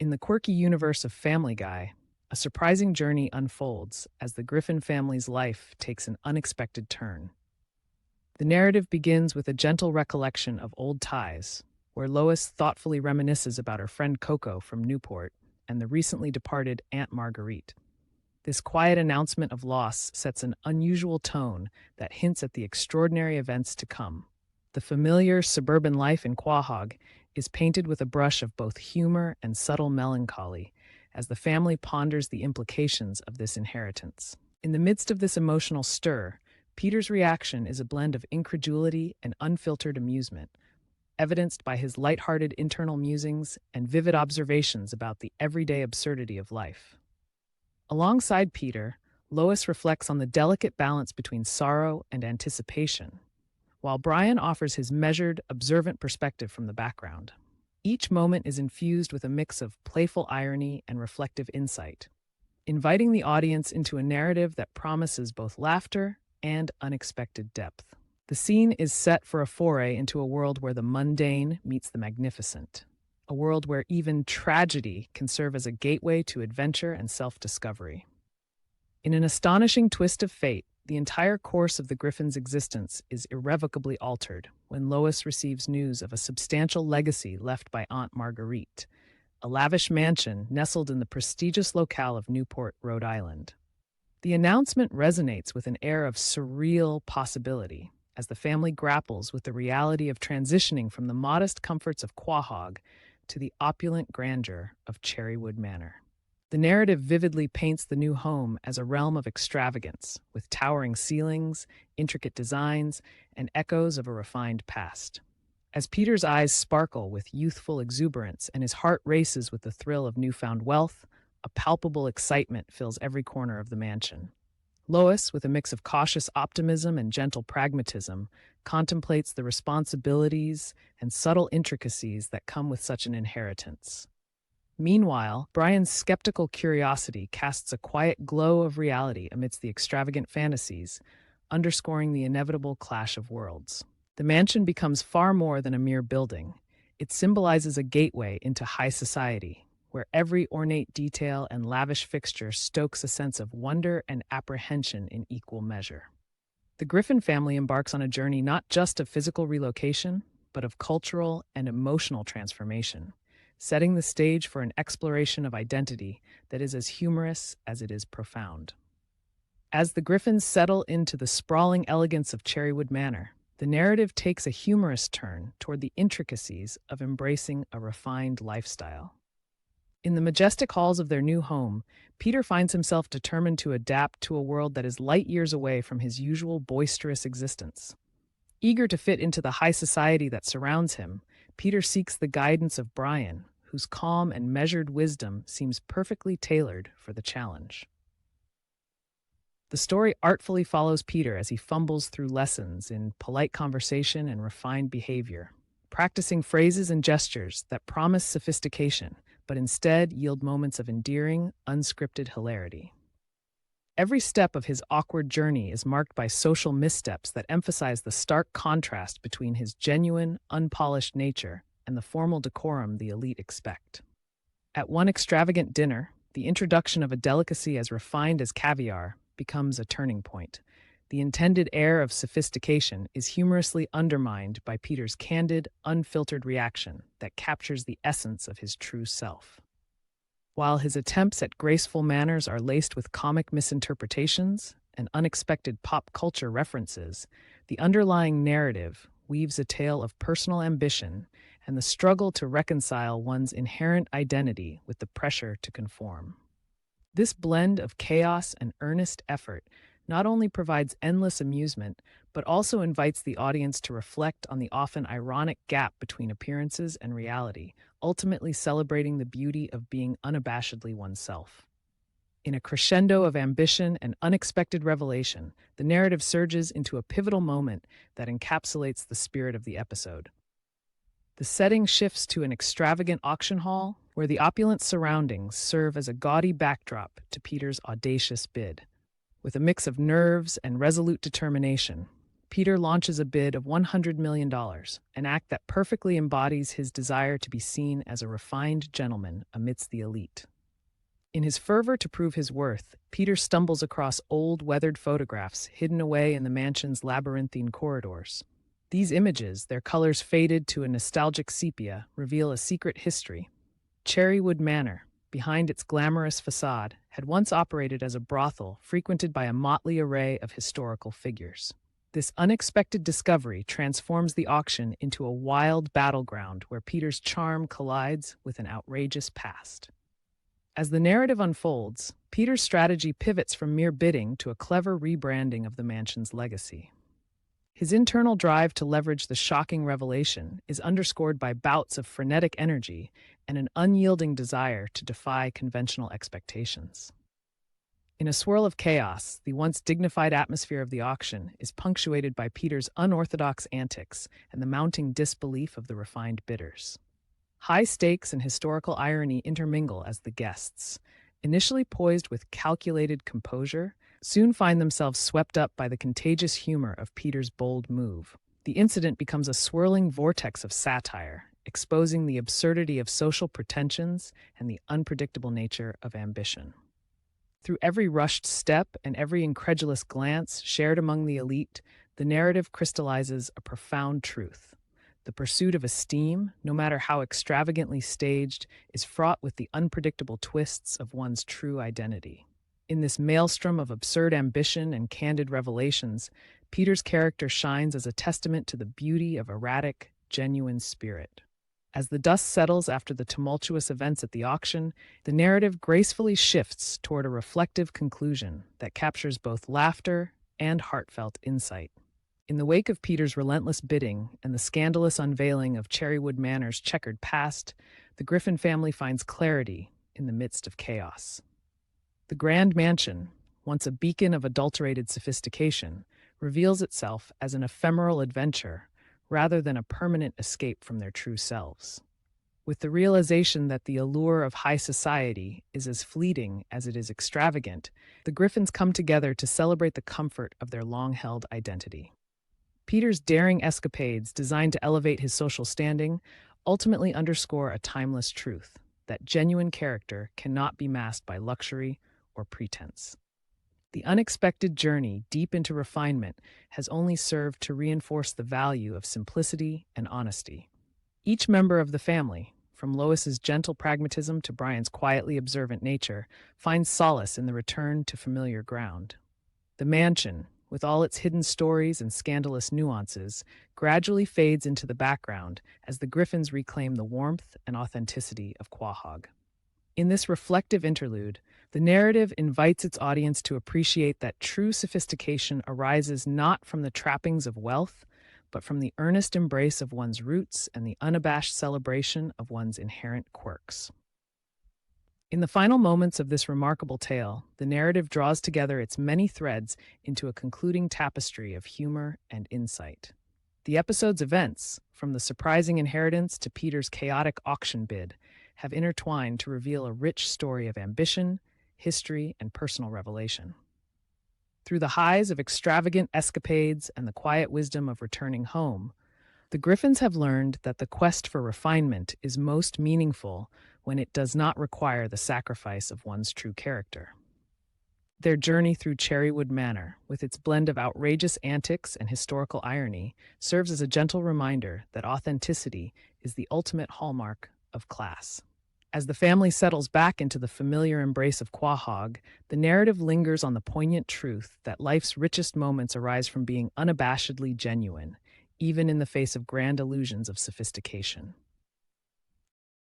In the quirky universe of Family Guy, a surprising journey unfolds as the Griffin family's life takes an unexpected turn. The narrative begins with a gentle recollection of old ties, where Lois thoughtfully reminisces about her friend Coco from Newport and the recently departed Aunt Marguerite. This quiet announcement of loss sets an unusual tone that hints at the extraordinary events to come. The familiar suburban life in Quahog is painted with a brush of both humor and subtle melancholy as the family ponders the implications of this inheritance. In the midst of this emotional stir, Peter's reaction is a blend of incredulity and unfiltered amusement, evidenced by his lighthearted internal musings and vivid observations about the everyday absurdity of life. Alongside Peter, Lois reflects on the delicate balance between sorrow and anticipation, while Brian offers his measured, observant perspective from the background. Each moment is infused with a mix of playful irony and reflective insight, inviting the audience into a narrative that promises both laughter and unexpected depth. The scene is set for a foray into a world where the mundane meets the magnificent, a world where even tragedy can serve as a gateway to adventure and self-discovery. In an astonishing twist of fate, the entire course of the Griffin's existence is irrevocably altered when Lois receives news of a substantial legacy left by Aunt Marguerite, a lavish mansion nestled in the prestigious locale of Newport, Rhode Island. The announcement resonates with an air of surreal possibility as the family grapples with the reality of transitioning from the modest comforts of Quahog to the opulent grandeur of Cherrywood Manor. The narrative vividly paints the new home as a realm of extravagance, with towering ceilings, intricate designs, and echoes of a refined past. As Peter's eyes sparkle with youthful exuberance and his heart races with the thrill of newfound wealth, a palpable excitement fills every corner of the mansion. Lois, with a mix of cautious optimism and gentle pragmatism, contemplates the responsibilities and subtle intricacies that come with such an inheritance. Meanwhile, Brian's skeptical curiosity casts a quiet glow of reality amidst the extravagant fantasies, underscoring the inevitable clash of worlds. The mansion becomes far more than a mere building. It symbolizes a gateway into high society, where every ornate detail and lavish fixture stokes a sense of wonder and apprehension in equal measure. The Griffin family embarks on a journey not just of physical relocation, but of cultural and emotional transformation, setting the stage for an exploration of identity that is as humorous as it is profound. As the Griffins settle into the sprawling elegance of Cherrywood Manor, the narrative takes a humorous turn toward the intricacies of embracing a refined lifestyle. In the majestic halls of their new home, Peter finds himself determined to adapt to a world that is light years away from his usual boisterous existence. Eager to fit into the high society that surrounds him, Peter seeks the guidance of Brian, whose calm and measured wisdom seems perfectly tailored for the challenge. The story artfully follows Peter as he fumbles through lessons in polite conversation and refined behavior, practicing phrases and gestures that promise sophistication, but instead yield moments of endearing, unscripted hilarity. Every step of his awkward journey is marked by social missteps that emphasize the stark contrast between his genuine, unpolished nature and the formal decorum the elite expect. At one extravagant dinner, the introduction of a delicacy as refined as caviar becomes a turning point. The intended air of sophistication is humorously undermined by Peter's candid, unfiltered reaction that captures the essence of his true self. While his attempts at graceful manners are laced with comic misinterpretations and unexpected pop culture references, the underlying narrative weaves a tale of personal ambition and the struggle to reconcile one's inherent identity with the pressure to conform. This blend of chaos and earnest effort not only provides endless amusement, but also invites the audience to reflect on the often ironic gap between appearances and reality, ultimately celebrating the beauty of being unabashedly oneself. In a crescendo of ambition and unexpected revelation, the narrative surges into a pivotal moment that encapsulates the spirit of the episode. The setting shifts to an extravagant auction hall, where the opulent surroundings serve as a gaudy backdrop to Peter's audacious bid. With a mix of nerves and resolute determination, Peter launches a bid of $100 million, an act that perfectly embodies his desire to be seen as a refined gentleman amidst the elite. In his fervor to prove his worth, Peter stumbles across old, weathered photographs hidden away in the mansion's labyrinthine corridors. These images, their colors faded to a nostalgic sepia, reveal a secret history. Cherrywood Manor, behind its glamorous facade, had once operated as a brothel frequented by a motley array of historical figures. This unexpected discovery transforms the auction into a wild battleground where Peter's charm collides with an outrageous past. As the narrative unfolds, Peter's strategy pivots from mere bidding to a clever rebranding of the mansion's legacy. His internal drive to leverage the shocking revelation is underscored by bouts of frenetic energy and an unyielding desire to defy conventional expectations. In a swirl of chaos, the once dignified atmosphere of the auction is punctuated by Peter's unorthodox antics and the mounting disbelief of the refined bidders. High stakes and historical irony intermingle as the guests, initially poised with calculated composure, soon find themselves swept up by the contagious humor of Peter's bold move. The incident becomes a swirling vortex of satire, exposing the absurdity of social pretensions and the unpredictable nature of ambition. Through every rushed step and every incredulous glance shared among the elite, the narrative crystallizes a profound truth. The pursuit of esteem, no matter how extravagantly staged, is fraught with the unpredictable twists of one's true identity. In this maelstrom of absurd ambition and candid revelations, Peter's character shines as a testament to the beauty of erratic, genuine spirit. As the dust settles after the tumultuous events at the auction, the narrative gracefully shifts toward a reflective conclusion that captures both laughter and heartfelt insight. In the wake of Peter's relentless bidding and the scandalous unveiling of Cherrywood Manor's checkered past, the Griffin family finds clarity in the midst of chaos. The grand mansion, once a beacon of adulterated sophistication, reveals itself as an ephemeral adventure rather than a permanent escape from their true selves. With the realization that the allure of high society is as fleeting as it is extravagant, the Griffins come together to celebrate the comfort of their long-held identity. Peter's daring escapades, designed to elevate his social standing, ultimately underscore a timeless truth: that genuine character cannot be masked by luxury or pretense. The unexpected journey deep into refinement has only served to reinforce the value of simplicity and honesty. Each member of the family, from Lois's gentle pragmatism to Brian's quietly observant nature, finds solace in the return to familiar ground. The mansion, with all its hidden stories and scandalous nuances, gradually fades into the background as the Griffins reclaim the warmth and authenticity of Quahog. In this reflective interlude, the narrative invites its audience to appreciate that true sophistication arises not from the trappings of wealth, but from the earnest embrace of one's roots and the unabashed celebration of one's inherent quirks. In the final moments of this remarkable tale, the narrative draws together its many threads into a concluding tapestry of humor and insight. The episode's events, from the surprising inheritance to Peter's chaotic auction bid, have intertwined to reveal a rich story of ambition, history, and personal revelation. Through the highs of extravagant escapades and the quiet wisdom of returning home, the Griffins have learned that the quest for refinement is most meaningful when it does not require the sacrifice of one's true character. Their journey through Cherrywood Manor, with its blend of outrageous antics and historical irony, serves as a gentle reminder that authenticity is the ultimate hallmark of class. As the family settles back into the familiar embrace of Quahog, the narrative lingers on the poignant truth that life's richest moments arise from being unabashedly genuine, even in the face of grand illusions of sophistication.